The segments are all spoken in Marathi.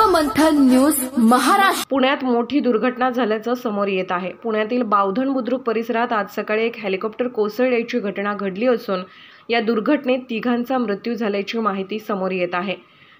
मंथन न्यूज महाराष्ट्र। पुण्यात मोठी दुर्घटना झाल्याचं समोर येत आहे। पुण्यातील बावधन बुद्रुक परिसरात आज सकाळी एक हेलिकॉप्टर कोसळल्याची घटना घडली असून या दुर्घटनेत तिघांचा मृत्यू झाल्याची माहिती समोर येत आहे।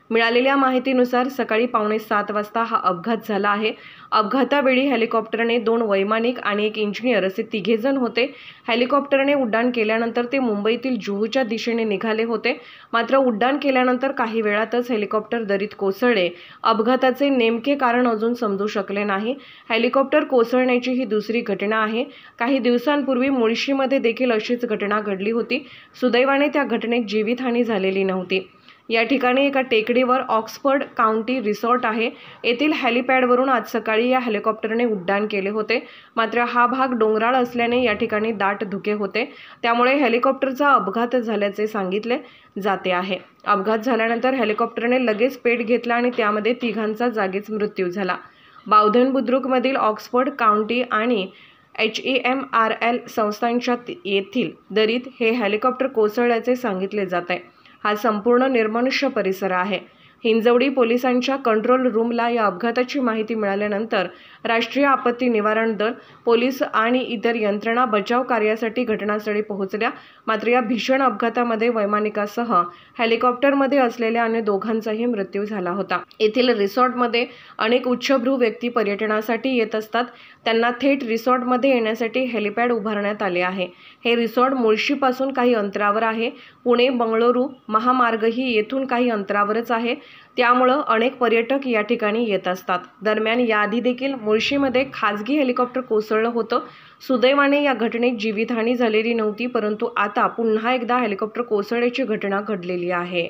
मिळालेल्या माहितीनुसार सकाळी 6:45 वाजता हा अपघात झाला आहे। अपघातावेळी हेलिकॉप्टरने 2 वैमानिक आणि एक इंजिनियर असे तिघेजण होते। हेलिकॉप्टरने उड्डाण केल्यानंतर ते मुंबईतील जुहूच्या दिशेने निघाले होते। मात्र उड्डाण केल्यानंतर काही वेळातच हेलिकॉप्टर दरीत कोसळले। अपघाताचे नेमके कारण अजून समजू शकले नाही। हेलिकॉप्टर कोसळण्याची ही दुसरी घटना आहे। काही दिवसांपूर्वी मुळशीमध्ये देखील अशीच घटना घडली होती। सुदैवाने त्या घटनेत जीवितहानी झालेली नव्हती। या ठिकाणी एका टेकडीवर ऑक्सफर्ड काउंटी रिसॉर्ट आहे। येथील हेलिपॅडवरून आज सकाळी या हेलिकॉप्टरने उड्डाण केले होते। मात्र हा भाग डोंगराळ असल्याने या ठिकाणी दाट धुके होते, त्यामुळे हेलिकॉप्टरचा अपघात झाल्याचे सांगितले जाते आहे। अपघात झाल्यानंतर हेलिकॉप्टरने लगेच पेट घेतला आणि त्यामध्ये तिघांचा जागीच मृत्यू झाला। बावधन बुद्रुकमधील ऑक्सफर्ड काउंटी आणि HEMRL संस्थांच्या येथील दरीत हे हेलिकॉप्टर कोसळल्याचे सांगितले जात आहे। हा संपूर्ण निर्मनुष्य परिसर आहे। हिंजवडी पोलिसांच्या कंट्रोल रूमला या अपघाताची माहिती मिळाल्यानंतर राष्ट्रीय आपत्ती निवारण दल, पोलीस आणि इतर यंत्रणा बचाव कार्यासाठी घटनास्थळी पोहोचल्या। मात्र या भीषण अपघातामध्ये वैमानिकासह हेलिकॉप्टरमध्ये असलेल्या अन्य दोघांचाही मृत्यू झाला होता। येथील रिसॉर्टमध्ये अनेक उच्चभ्रू व्यक्ती पर्यटनासाठी येत असतात। त्यांना थेट रिसॉर्टमध्ये येण्यासाठी हेलिपॅड उभारण्यात आले आहे। हे रिसॉर्ट मुळशीपासून काही अंतरावर आहे। पुणे बंगळुरू महामार्गही येथून काही अंतरावरच आहे, त्यामुळे अनेक पर्यटक या ठिकाणी येत असतात। दरम्यान याआधी देखील मुळशीमध्ये खासगी हेलिकॉप्टर कोसळलं होतं। सुदैवाने या घटनेत जीवितहानी झालेली नव्हती, परंतु आता पुन्हा एकदा हेलिकॉप्टर कोसळण्याची घटना घडलेली आहे।